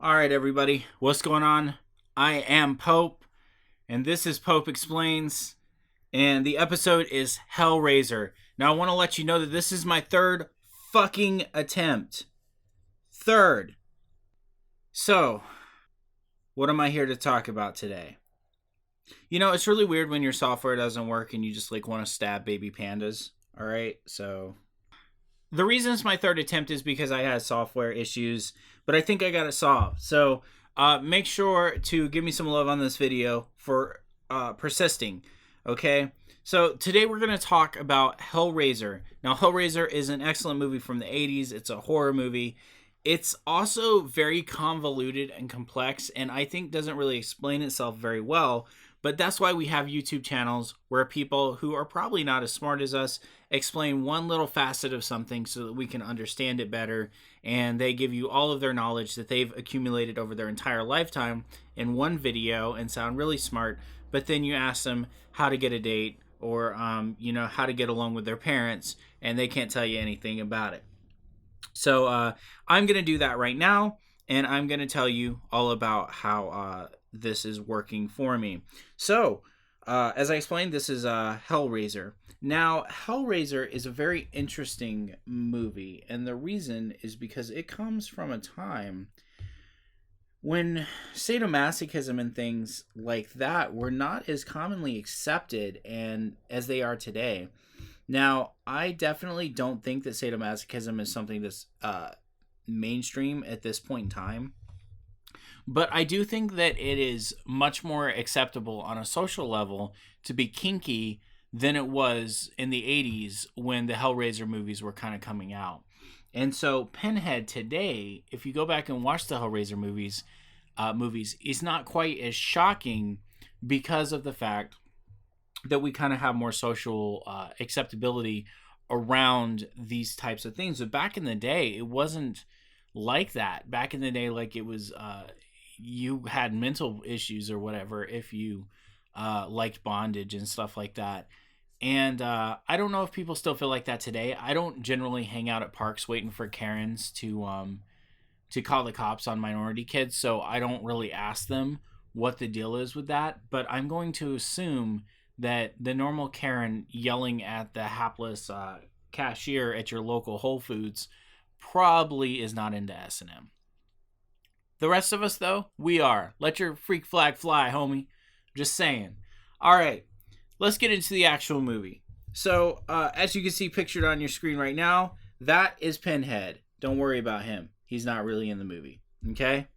All right, everybody, what's going on? I am Pope, and this is Pope Explains, and the episode is HellRaiser. Now, I want to let you know that this is my third fucking attempt. Third. So, what am I here to talk about today? You know, it's really weird when your software doesn't work and you just want to stab baby pandas. All right, so the reason it's my third attempt is because I had software issues, but I think I got it solved. So make sure to give me some love on this video for persisting, okay? So today we're going to talk about HellRaiser. Now, HellRaiser is an excellent movie from the 80s. It's a horror movie. It's also very convoluted and complex, and I think doesn't really explain itself very well. But that's why we have YouTube channels where people who are probably not as smart as us explain one little facet of something so that we can understand it better. And they give you all of their knowledge that they've accumulated over their entire lifetime in one video and sound really smart. But then you ask them how to get a date or, how to get along with their parents, and they can't tell you anything about it. So I'm going to do that right now, and I'm going to tell you all about how this is working for me. So, as I explained, this is HellRaiser. Now, HellRaiser is a very interesting movie, and the reason is because it comes from a time when sadomasochism and things like that were not as commonly accepted and as they are today. Now, I definitely don't think that sadomasochism is something that's mainstream at this point in time. But I do think that it is much more acceptable on a social level to be kinky than it was in the 80s when the HellRaiser movies were kind of coming out. And so Pinhead today, if you go back and watch the HellRaiser movies, is not quite as shocking because of the fact that we kind of have more social acceptability around these types of things. But back in the day, it wasn't like that. Back in the day, it was... you had mental issues or whatever if you liked bondage and stuff like that. And I don't know if people still feel like that today. I don't generally hang out at parks waiting for Karens to call the cops on minority kids, so I don't really ask them what the deal is with that. But I'm going to assume that the normal Karen yelling at the hapless cashier at your local Whole Foods probably is not into S&M. The rest of us, though, we are. Let your freak flag fly, homie. Just saying. All right, let's get into the actual movie. So, as you can see pictured on your screen right now, that is Pinhead. Don't worry about him. He's not really in the movie, okay?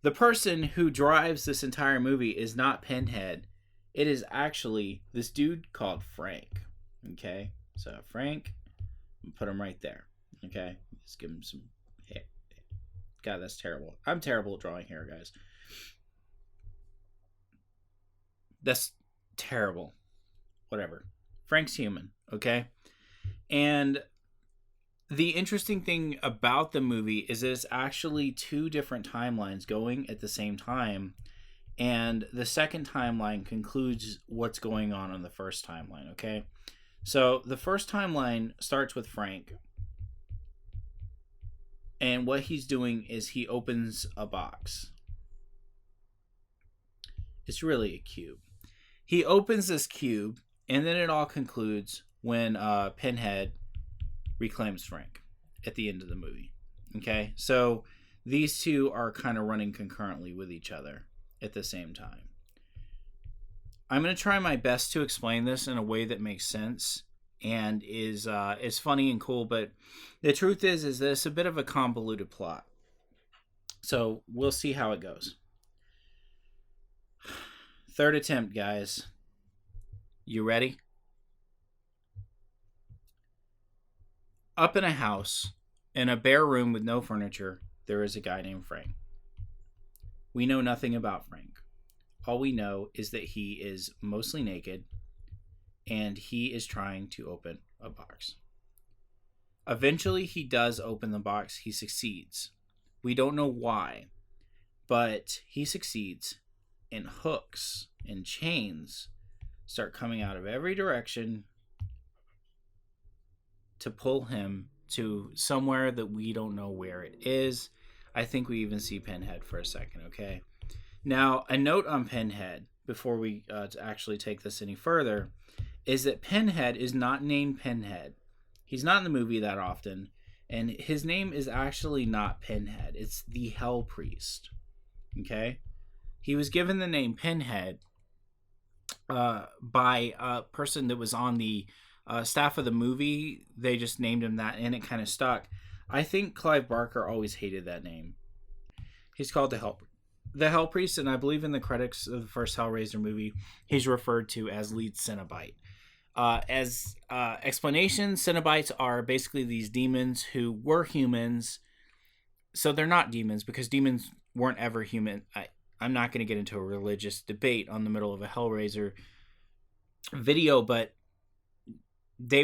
The person who drives this entire movie is not Pinhead. It is actually this dude called Frank, okay? So, Frank, put him right there, okay? Just give him some... God, that's terrible. I'm terrible at drawing hair, guys. That's terrible. Whatever. Frank's human, okay? And the interesting thing about the movie is that it's actually two different timelines going at the same time. And the second timeline concludes what's going on in the first timeline, okay? So the first timeline starts with Frank. And what he's doing is he opens a box. It's really a cube. He opens this cube, and then it all concludes when Pinhead reclaims Frank at the end of the movie. Okay? So these two are kind of running concurrently with each other at the same time. I'm going to try my best to explain this in a way that makes sense and is funny and cool, but the truth is that it's a bit of a convoluted plot. So we'll see how it goes. Third attempt, guys. You ready? Up in a house, in a bare room with no furniture, there is a guy named Frank. We know nothing about Frank. All we know is that he is mostly naked, and he is trying to open a box. Eventually, he does open the box. He succeeds. We don't know why, but he succeeds, and hooks and chains start coming out of every direction to pull him to somewhere that we don't know where it is. I think we even see Pinhead for a second, okay? Now, a note on Pinhead, before we actually take this any further, is that Pinhead is not named Pinhead. He's not in the movie that often, and his name is actually not Pinhead. It's the Hell Priest, okay? He was given the name Pinhead by a person that was on the staff of the movie. They just named him that, and it kind of stuck. I think Clive Barker always hated that name. He's called the Hell Priest, and I believe in the credits of the first HellRaiser movie, he's referred to as lead Cenobite. As explanation, Cenobites are basically these demons who were humans. So they're not demons, because demons weren't ever human. I'm not going to get into a religious debate on the middle of a HellRaiser video, but they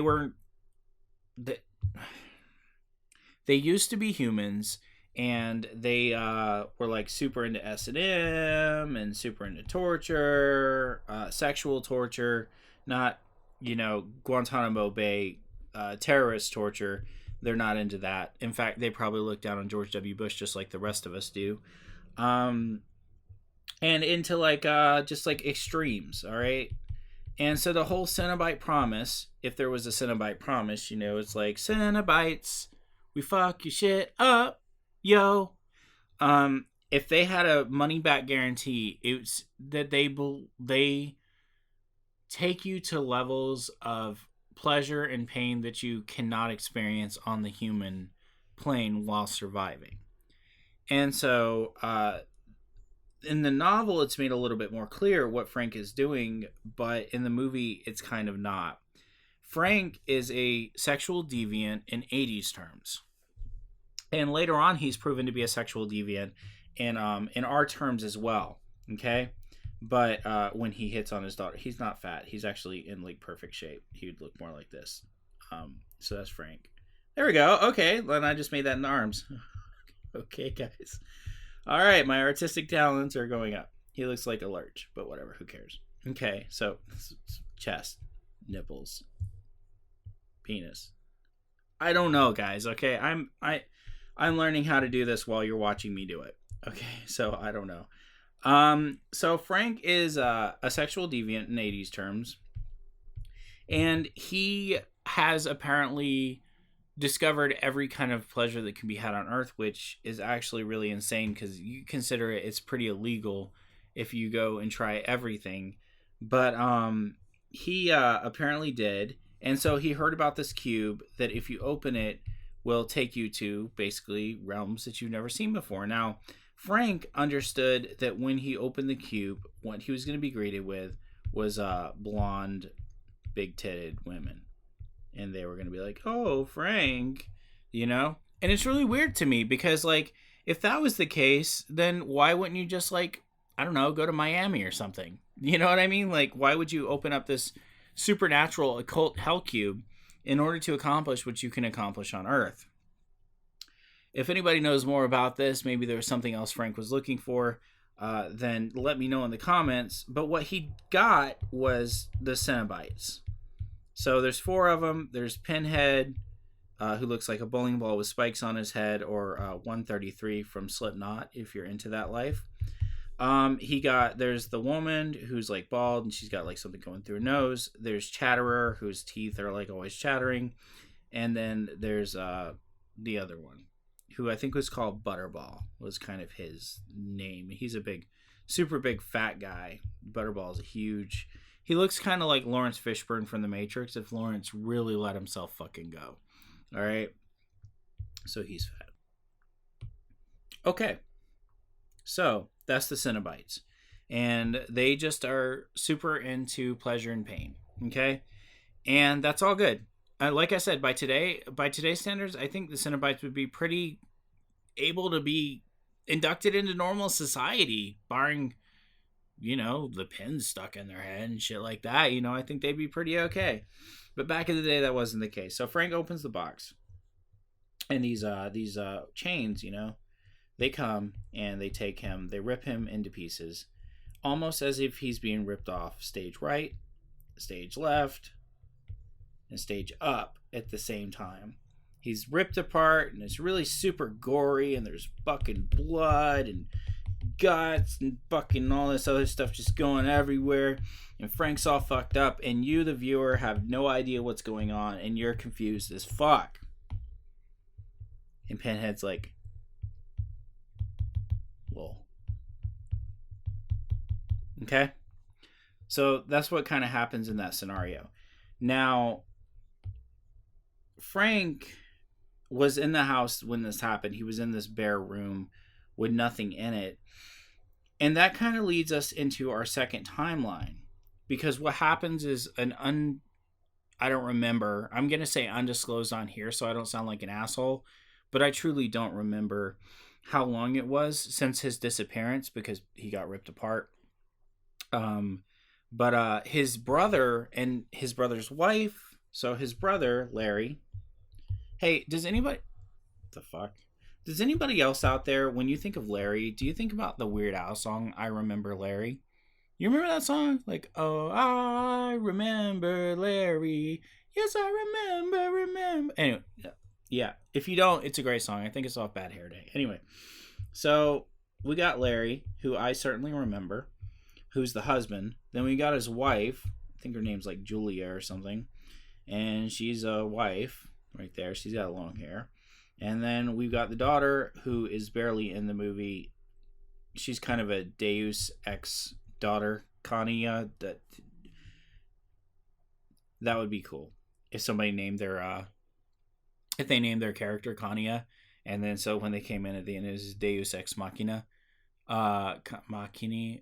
used to be humans, and they were like super into S&M and super into torture, sexual torture, not, Guantanamo Bay terrorist torture. They're not into that. In fact, they probably look down on George W. Bush just like the rest of us do. And into just like extremes, all right? And so the whole Cenobite promise, if there was a Cenobite promise, it's like, Cenobites, we fuck your shit up, yo. If they had a money back guarantee, it's that they take you to levels of pleasure and pain that you cannot experience on the human plane while surviving. And so in the novel, it's made a little bit more clear what Frank is doing, but in the movie, it's kind of not. Frank is a sexual deviant in 80s terms. And later on, he's proven to be a sexual deviant in our terms as well, okay? But when he hits on his daughter, he's not fat. He's actually in like perfect shape. He would look more like this. So that's Frank. There we go. Okay, then I just made that in arms. Okay, guys. All right, my artistic talents are going up. He looks like a lurch, but whatever. Who cares? Okay, so chest, nipples, penis. I don't know, guys. Okay, I'm learning how to do this while you're watching me do it. Okay, so I don't know. So Frank is a sexual deviant in 80s terms, and he has apparently discovered every kind of pleasure that can be had on Earth, which is actually really insane because you consider it's pretty illegal if you go and try everything. But he apparently did, and so he heard about this cube that if you open it will take you to basically realms that you've never seen before. Now, Frank understood that when he opened the cube, what he was going to be greeted with was blonde, big-titted women. And they were going to be like, oh, Frank, And it's really weird to me because, if that was the case, then why wouldn't you just, I don't know, go to Miami or something? You know what I mean? Why would you open up this supernatural occult hell cube in order to accomplish what you can accomplish on Earth? If anybody knows more about this, maybe there was something else Frank was looking for, then let me know in the comments. But what he got was the Cenobites. So there's 4 of them. There's Pinhead, who looks like a bowling ball with spikes on his head, or 133 from Slipknot, if you're into that life. There's the woman who's bald and she's got something going through her nose. There's Chatterer, whose teeth are always chattering. And then there's the other one, who I think was called Butterball, was kind of his name. He's a super big fat guy. Butterball is huge. He looks kind of like Lawrence Fishburne from The Matrix if Lawrence really let himself fucking go. All right? So he's fat. Okay. So that's the Cenobites. And they just are super into pleasure and pain. Okay? And that's all good. Like I said, by today's standards, I think the Cenobites would be pretty able to be inducted into normal society, barring the pins stuck in their head and shit like that. I think they'd be pretty okay. But back in the day, that wasn't the case. So Frank opens the box, and these chains, they come and they take him, they rip him into pieces, almost as if he's being ripped off stage right, stage left, and stage up at the same time. he's ripped apart, and it's really super gory, and there's fucking blood and guts and fucking all this other stuff just going everywhere, and Frank's all fucked up, and you, the viewer, have no idea what's going on, and you're confused as fuck. And Pinhead's like, whoa. Okay? So that's what kind of happens in that scenario. Now, Frank was in the house when this happened. He was in this bare room with nothing in it. And that kind of leads us into our second timeline. Because what happens is I don't remember. I'm going to say undisclosed on here so I don't sound like an asshole. But I truly don't remember how long it was since his disappearance because he got ripped apart. But his brother and his brother's wife, so his brother, Larry. Hey, does anybody else out there, when you think of Larry, do you think about the Weird Al song, I Remember Larry? You remember that song? Like, oh, I remember Larry. Yes, I remember. Anyway, yeah. If you don't, it's a great song. I think it's off Bad Hair Day. Anyway, so we got Larry, who I certainly remember, who's the husband. Then we got his wife. I think her name's like Julia or something. And she's a wife right there. She's got long hair. And then we've got the daughter, who is barely in the movie. She's kind of a Deus Ex daughter, Connie. That would be cool if somebody named their if they named their character Kania, and then so when they came in at the end, it was Deus Ex Machina. Anyways,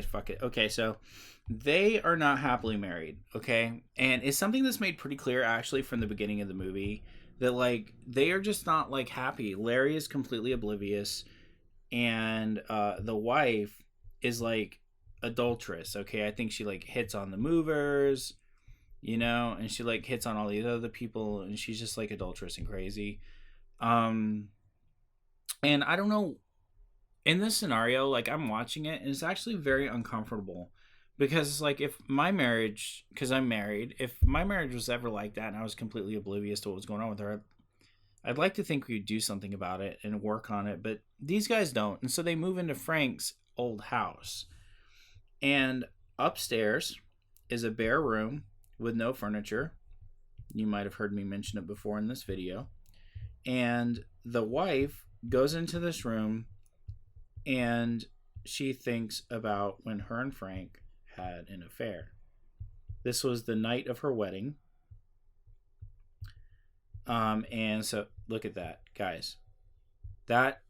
fuck it. Okay, so they are not happily married. Okay, and it's something that's made pretty clear actually from the beginning of the movie that like they are just not like happy. Larry is completely oblivious, and the wife is like adulterous. Okay, I think she like hits on the movers, you know, and she like hits on all these other people, and she's just like adulterous and crazy. And I don't know, in this scenario, like I'm watching it and it's actually very uncomfortable because it's like if my marriage, because I'm married, if my marriage was ever like that and I was completely oblivious to what was going on with her, I'd like to think we'd do something about it and work on it, but these guys don't. And so they move into Frank's old house, and upstairs is a bare room with no furniture. You might have heard me mention it before in this video. And the wife goes into this room and she thinks about when her and Frank had an affair. This was the night of her wedding. And so look at that, guys. That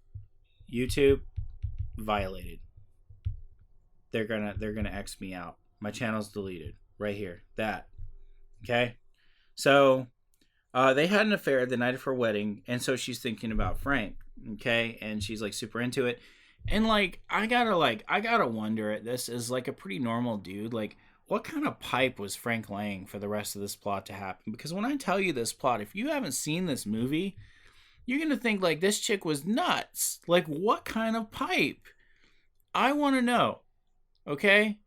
YouTube violated. They're gonna X me out. My channel's deleted. Right here. That. Okay? So they had an affair the night of her wedding, and so she's thinking about Frank. Okay? And she's like super into it. And like I gotta wonder at this as like a pretty normal dude, like what kind of pipe was Frank laying for the rest of this plot to happen? Because when I tell you this plot, if you haven't seen this movie, you're gonna think like this chick was nuts. Like what kind of pipe? I want to know. Okay?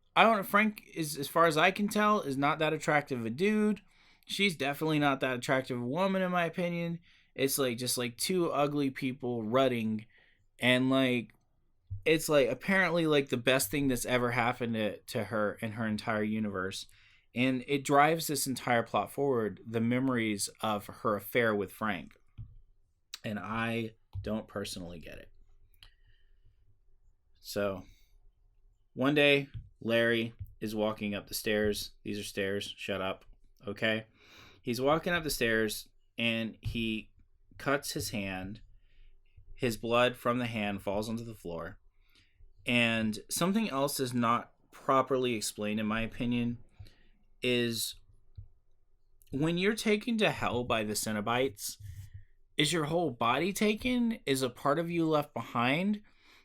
Frank is, as far as I can tell, is not that attractive of a dude. She's definitely not that attractive a woman, in my opinion. It's like just like two ugly people rutting, and like it's like apparently like the best thing that's ever happened to her in her entire universe, and it drives this entire plot forward. The memories of her affair with Frank, and I don't personally get it. So one day, Larry is walking up the stairs. These are stairs. Shut up. Okay? He's walking up the stairs and he cuts his hand. His blood from the hand falls onto the floor. And something else is not properly explained, in my opinion, is when you're taken to hell by the Cenobites, is your whole body taken? Is a part of you left behind?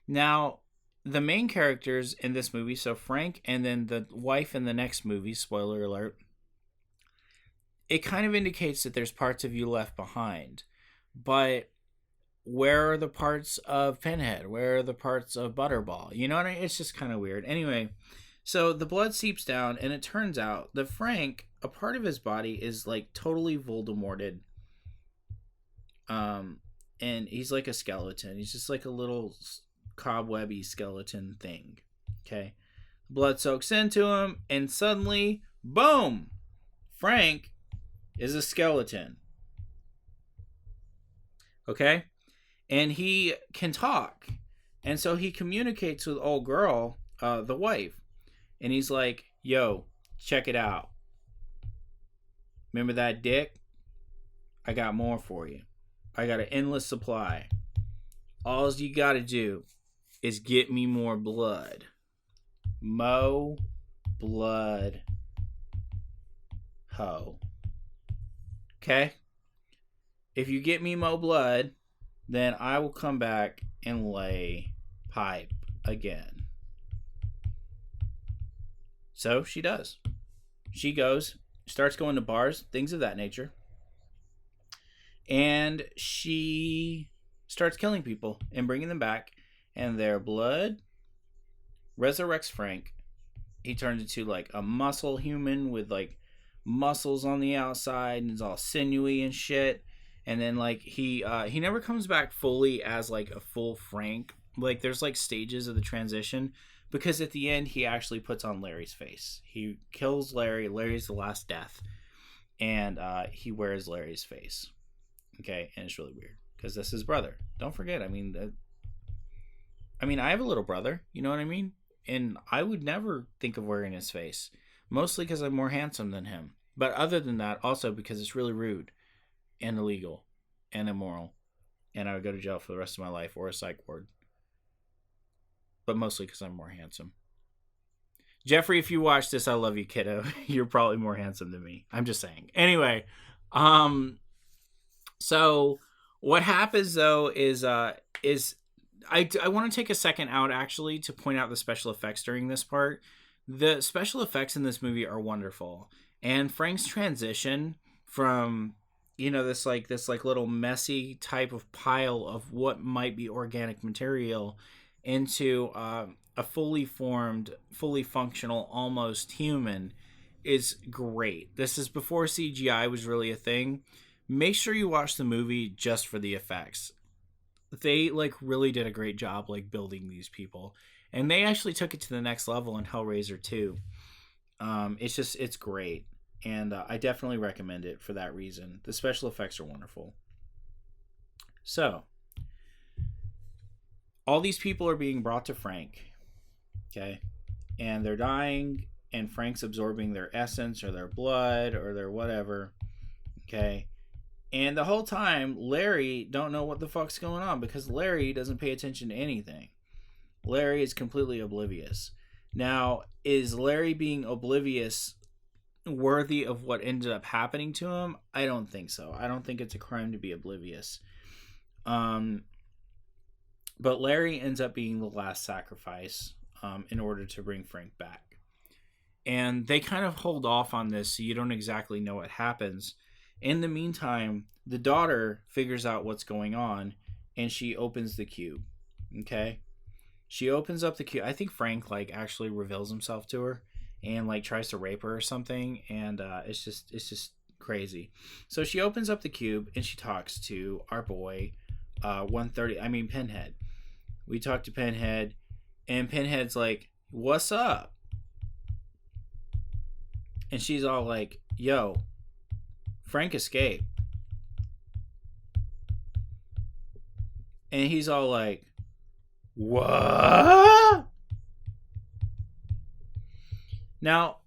Now, the main characters in this movie, so Frank and then the wife in the next movie, spoiler alert, it kind of indicates that there's parts of you left behind. But where are the parts of Pinhead? Where are the parts of Butterball? You know what I mean? It's just kind of weird. Anyway, so the blood seeps down, and it turns out that Frank, a part of his body is like totally Voldemorted. And he's like a skeleton. He's just like a little cobwebby skeleton thing. Okay. Blood soaks into him, and suddenly, boom! Frank is a skeleton. Okay? And he can talk. And so he communicates with old girl, the wife. And he's like, yo, check it out. Remember that dick? I got more for you. I got an endless supply. All you gotta do is get me more blood. Mo blood ho. Okay? If you get me mo blood, then I will come back and lay pipe again. So she does. She goes, starts going to bars, things of that nature. And she starts killing people and bringing them back. And their blood resurrects Frank. He turns into like a muscle human with like muscles on the outside and is all sinewy and shit. And then like he never comes back fully as like a full Frank. Like there's like stages of the transition, because at the end he actually puts on Larry's face. He kills Larry. Larry's the last death, and he wears Larry's face. Okay, and it's really weird because that's his brother. Don't forget. I mean, I have a little brother. You know what I mean? And I would never think of wearing his face, mostly because I'm more handsome than him. But other than that, also because it's really rude and illegal and immoral, and I would go to jail for the rest of my life or a psych ward. But mostly because I'm more handsome. Jeffrey, if you watch this, I love you, kiddo. You're probably more handsome than me. I'm just saying. Anyway, so what happens though is I want to take a second out actually to point out the special effects during this part. The special effects in this movie are wonderful, and Frank's transition from this little messy type of pile of what might be organic material into a fully formed, fully functional, almost human is great. This is before CGI was really a thing. Make sure you watch the movie just for the effects. They really did a great job building these people, and they actually took it to the next level in HellRaiser 2. It's great, and I definitely recommend it for that reason. The special effects are wonderful. So all these people are being brought to Frank, okay, and they're dying, and Frank's absorbing their essence or their blood or their whatever, okay. And the whole time, Larry don't know what the fuck's going on because Larry doesn't pay attention to anything. Larry is completely oblivious. Now, is Larry being oblivious worthy of what ended up happening to him? I don't think so. I don't think it's a crime to be oblivious. But Larry ends up being the last sacrifice in order to bring Frank back. And they kind of hold off on this so you don't exactly know what happens. In the meantime, the daughter figures out what's going on, and she opens the cube. Okay? She opens up the cube. I think Frank actually reveals himself to her and tries to rape her or something, and it's just crazy. So she opens up the cube and she talks to our boy Pinhead. We talk to Pinhead, and Pinhead's like, "What's up?" And she's all like, "Yo, Frank escaped." And he's all like, "What?" Now,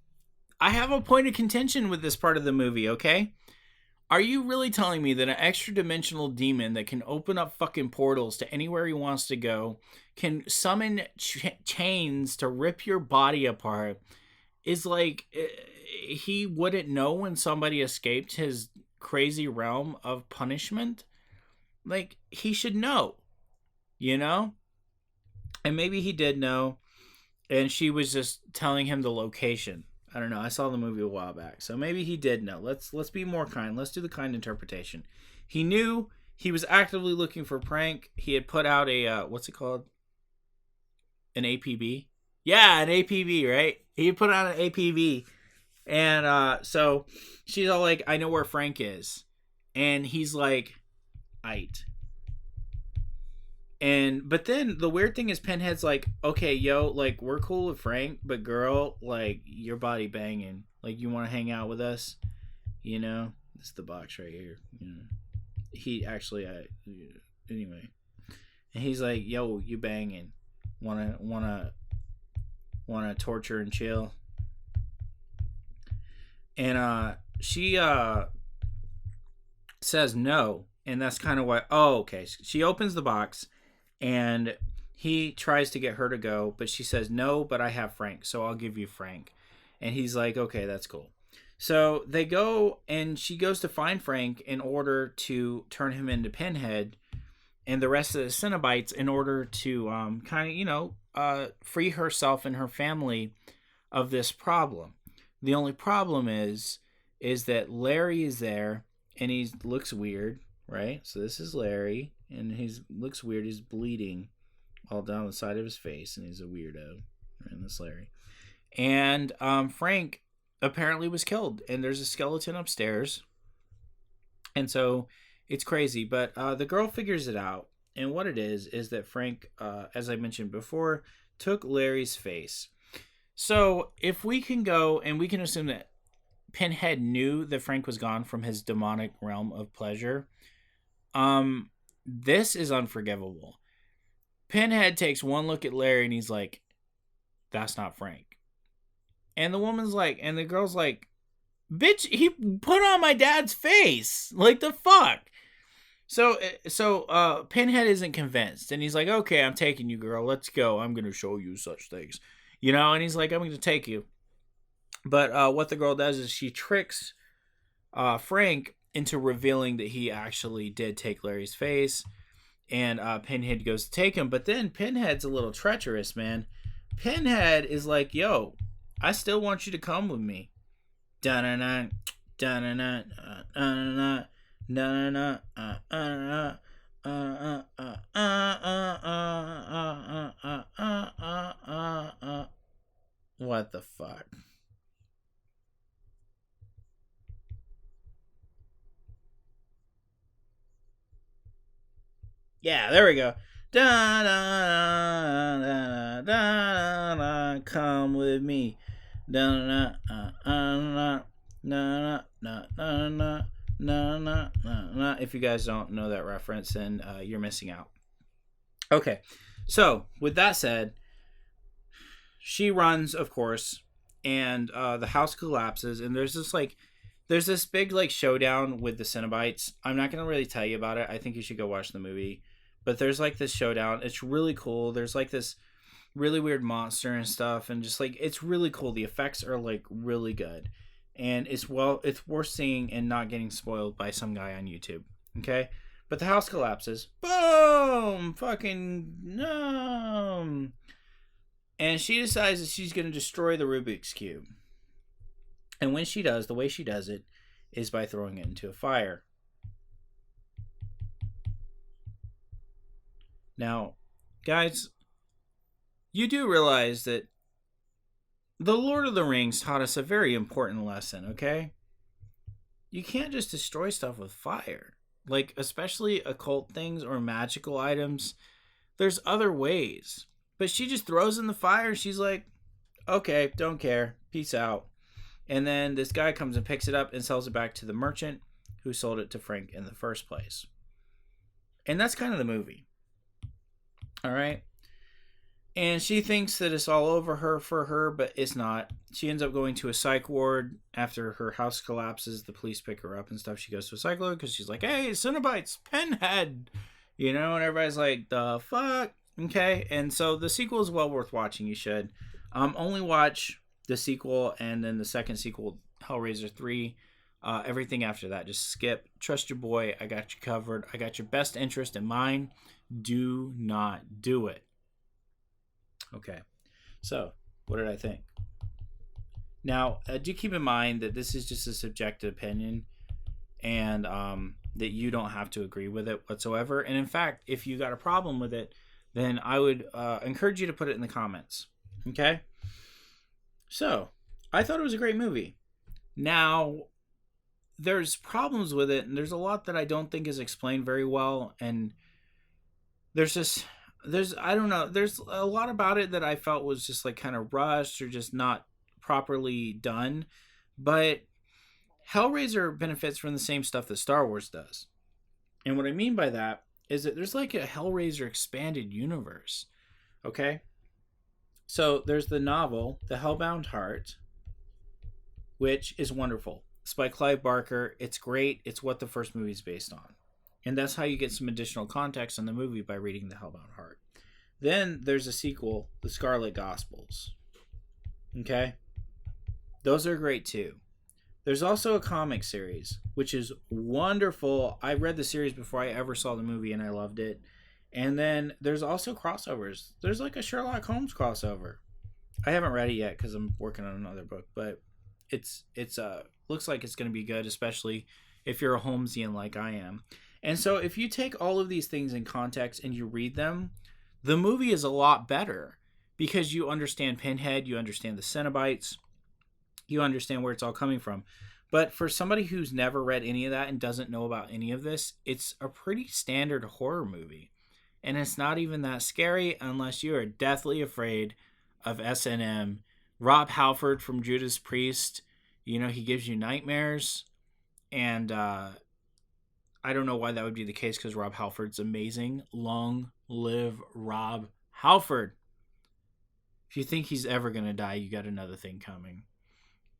I have a point of contention with this part of the movie, okay? Are you really telling me that an extra dimensional demon that can open up fucking portals to anywhere he wants to go, can summon chains to rip your body apart, is he wouldn't know when somebody escaped his crazy realm of punishment? He should know, And maybe he did know, and she was just telling him the location. I don't know. I saw the movie a while back, so maybe he did know. Let's be more kind. Let's do the kind interpretation. He knew. He was actively looking for Frank. He had put out a what's it called? An APB. Yeah, an APB, right? He put out an APB. And so she's all like, "I know where Frank is." And he's like, But then the weird thing is Pinhead's like, okay, yo, like we're cool with Frank, but girl, like your body banging. Like you want to hang out with us? You know, this is the box right here. You know, he actually, anyway, and he's like, yo, you banging? Wanna torture and chill? And she says no, and that's kind of why. Oh, okay. She opens the box, and he tries to get her to go, but she says no. But I have Frank, so I'll give you Frank. And he's like, okay, that's cool. So they go, and she goes to find Frank in order to turn him into Pinhead and the rest of the Cenobites in order to kind of free herself and her family of this problem. The only problem is that Larry is there, and he looks weird, right? So this is Larry, and he looks weird. He's bleeding all down the side of his face, and he's a weirdo. And this Larry. And Frank apparently was killed, and there's a skeleton upstairs. And so it's crazy, but the girl figures it out, and what it is that Frank, as I mentioned before, took Larry's face. So if we can go, and we can assume that Pinhead knew that Frank was gone from his demonic realm of pleasure, this is unforgivable. Pinhead takes one look at Larry, and he's like, that's not Frank. And the woman's like, and the girl's like, bitch, he put on my dad's face. Like, the fuck? So Pinhead isn't convinced. And he's like, okay, I'm taking you, girl. Let's go. I'm going to show you such things. You know, and he's like, I'm going to take you. But what the girl does is she tricks Frank into revealing that he actually did take Larry's face. And Pinhead goes to take him. But then Pinhead's a little treacherous, man. Pinhead is like, yo, I still want you to come with me. Da-na-na, da-na-na, da-na-na, da-na-na, what the fuck? Yeah, there we go. Da da da da da, come with me. Da da da da da. If you guys don't know that reference, then you're missing out. Okay, so with that said, she runs, of course, and the house collapses, and there's this big like showdown with the Cenobites. I'm not gonna really tell you about it. I think you should go watch the movie. But there's like this showdown. It's really cool. There's like this really weird monster and stuff, and just like it's really cool. The effects are like really good, and it's worth seeing and not getting spoiled by some guy on YouTube. Okay, but the house collapses. Boom! Fucking no! And she decides that she's gonna destroy the Rubik's Cube. And when she does, the way she does it is by throwing it into a fire. Now, guys, you do realize that the Lord of the Rings taught us a very important lesson, okay? You can't just destroy stuff with fire. Like, especially occult things or magical items. There's other ways. But she just throws in the fire. She's like, okay, don't care. Peace out. And then this guy comes and picks it up and sells it back to the merchant who sold it to Frank in the first place. And that's kind of the movie. All right. And she thinks that it's all over for her, but it's not. She ends up going to a psych ward after her house collapses. The police pick her up and stuff. She goes to a psych ward because she's like, hey, Cenobites, Pinhead. You know, and everybody's like, the fuck? Okay. And so the sequel is well worth watching. You should. Only watch the sequel and then the second sequel, HellRaiser 3. Everything after that, just skip. Trust your boy. I got you covered. I got your best interest in mind. Do not do it. Okay. So, what did I think? Now, do keep in mind that this is just a subjective opinion and that you don't have to agree with it whatsoever. And in fact, if you got a problem with it, then I would encourage you to put it in the comments. Okay? So, I thought it was a great movie. Now, there's problems with it, and there's a lot that I don't think is explained very well, and there's just I don't know, there's a lot about it that I felt was just like kind of rushed or just not properly done. But Hellraiser benefits from the same stuff that Star Wars does. And what I mean by that is that there's like a Hellraiser expanded universe. Okay? So there's the novel, The Hellbound Heart, which is wonderful. It's by Clive Barker. It's great. It's what the first movie is based on. And that's how you get some additional context on the movie, by reading The Hellbound Heart. Then there's a sequel, The Scarlet Gospels. Okay? Those are great too. There's also a comic series, which is wonderful. I read the series before I ever saw the movie, and I loved it. And then there's also crossovers. There's like a Sherlock Holmes crossover. I haven't read it yet because I'm working on another book, but it's looks like it's going to be good, especially if you're a Holmesian like I am. And so if you take all of these things in context and you read them, the movie is a lot better because you understand Pinhead, you understand the Cenobites, you understand where it's all coming from. But for somebody who's never read any of that and doesn't know about any of this, it's a pretty standard horror movie. And it's not even that scary unless you are deathly afraid of S&M. Rob Halford from Judas Priest, you know, he gives you nightmares. And I don't know why that would be the case, because Rob Halford's amazing. Long live Rob Halford. If you think he's ever going to die, you got another thing coming.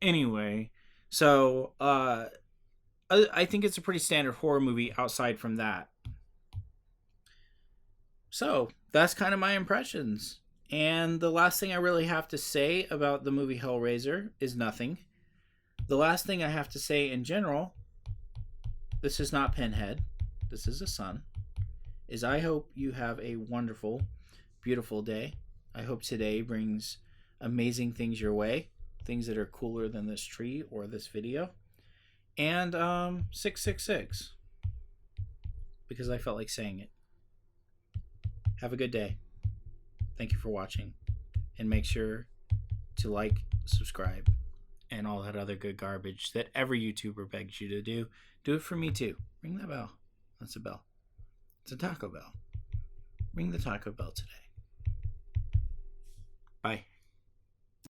Anyway, so I think it's a pretty standard horror movie outside from that. So that's kind of my impressions. And the last thing I really have to say about the movie Hellraiser is nothing. The last thing I have to say in general, this is not Pinhead, this is a sun, is I hope you have a wonderful, beautiful day. I hope today brings amazing things your way. Things that are cooler than this tree or this video. And 666. Because I felt like saying it. Have a good day. Thank you for watching. And make sure to like, subscribe, and all that other good garbage that every YouTuber begs you to do. Do it for me too. Ring that bell. That's a bell. It's a Taco Bell. Ring the Taco Bell today. Bye.